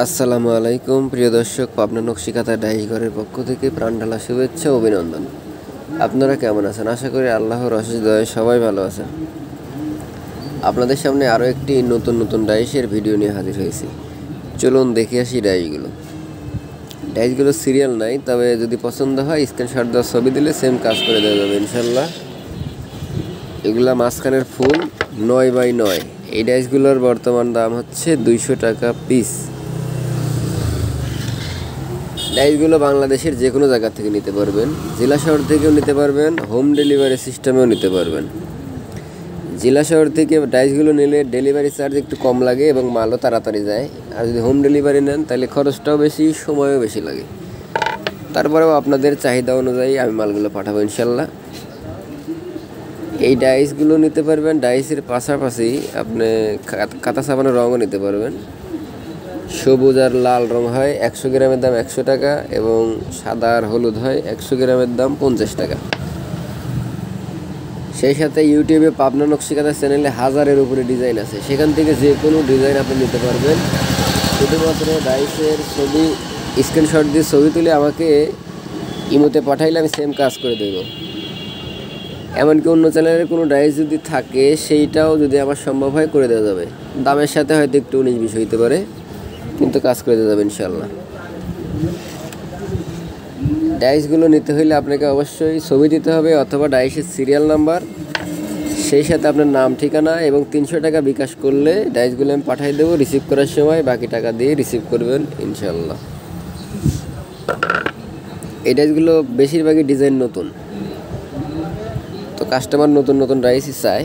আসসালামু আলাইকুম প্রিয় দর্শক, পাবনা নকশিকাঁথা ডাইস ঘরের পক্ষ থেকে প্রাণঢালা শুভেচ্ছা ও অভিনন্দন। আপনারা কেমন আছেন? আশা করি আল্লাহর অশেষ দয়ায় সবাই ভালো আছেন। আপনাদের সামনে আরও একটি নতুন ডাইসের ভিডিও নিয়ে হাজির হয়েছি। চলুন দেখে আসি ডাইসগুলো সিরিয়াল নাই, তবে যদি পছন্দ হয় স্ক্রিনশট দেওয়া ছবি দিলে সেম কাজ করে দেওয়া যাবে ইনশাল্লাহ। এগুলা মাঝখানের ফুল 9x9। এই ডাইসগুলোর বর্তমান দাম হচ্ছে 200 টাকা পিস। ডাইসগুলো বাংলাদেশের যে কোনো জায়গা থেকে নিতে পারবেন, জেলা শহর থেকেও নিতে পারবেন, হোম ডেলিভারি সিস্টেমেও নিতে পারবেন। জেলা শহর থেকে ডাইসগুলো নিলে ডেলিভারি চার্জ একটু কম লাগে এবং মালও তাড়াতাড়ি যায়। আর যদি হোম ডেলিভারি নেন তাহলে খরচটাও বেশি, সময়ও বেশি লাগে। তারপরেও আপনাদের চাহিদা অনুযায়ী আমি মালগুলো পাঠাবো ইনশাল্লাহ। এই ডাইসগুলো নিতে পারবেন। ডাইসের পাশাপাশি আপনি কাঁথা সাবানের রঙও নিতে পারবেন। সবুজ আর লাল রং হয় 100 গ্রামের দাম 100 টাকা এবং সাদা আর হলুদ হয় 100 গ্রামের দাম 50 টাকা। সেই সাথে ইউটিউবে পাবনা নকশিকাঁথা চ্যানেলে 1000-এর উপরে ডিজাইন আছে, সেখান থেকে যে কোনো ডিজাইন আপনি নিতে পারবেন। শুধুমাত্র ডাইসের ছবি স্ক্রিনশট দিয়ে ছবি তুলে আমাকে ইমোতে পাঠাইলে আমি সেম কাজ করে দেব। এমনকি অন্য চ্যানেলের কোনো ডাইস যদি থাকে সেইটাও যদি আমার সম্ভব হয় করে দেওয়া যাবে। দামের সাথে হয়তো একটু 19-20 হইতে পারে, কিন্তু কাজ করে দেওয়া যাবে ইনশাল্লাহ। ডাইসগুলো নিতে হইলে আপনাকে অবশ্যই ছবি দিতে হবে অথবা ডাইসের সিরিয়াল নাম্বার, সেই সাথে আপনার নাম, ঠিকানা এবং 300 টাকা বিকাশ করলে ডাইসগুলো আমি পাঠিয়ে দেবো। রিসিভ করার সময় বাকি টাকা দিয়ে রিসিভ করবেন ইনশাল্লাহ। এই ডাইসগুলো বেশিরভাগই ডিজাইন নতুন, তো কাস্টমার নতুন ডাইসই চায়,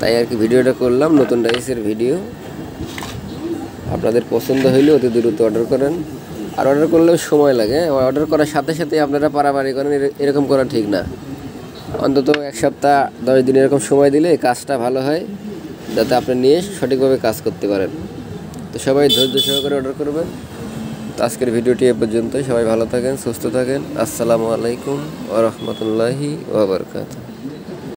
তাই আর কি ভিডিওটা করলাম, নতুন ডাইসের ভিডিও। আপনাদের পছন্দ হইলে অতি দ্রুত অর্ডার করেন। আর অর্ডার করলেও সময় লাগে, অর্ডার করার সাথে সাথে আপনারা পারাপারি করেন, এরকম করা ঠিক না। অন্তত 1 সপ্তাহ 10 দিন এরকম সময় দিলে কাজটা ভালো হয়, যাতে আপনি নিয়ে সঠিকভাবে কাজ করতে পারেন। তো সবাই ধৈর্য সহকারে অর্ডার করবেন। তো আজকের ভিডিওটি এ পর্যন্তই। সবাই ভালো থাকেন, সুস্থ থাকেন। আসসালামু আলাইকুম ওয়া রাহমাতুল্লাহি ওয়া বারাকাতুহু।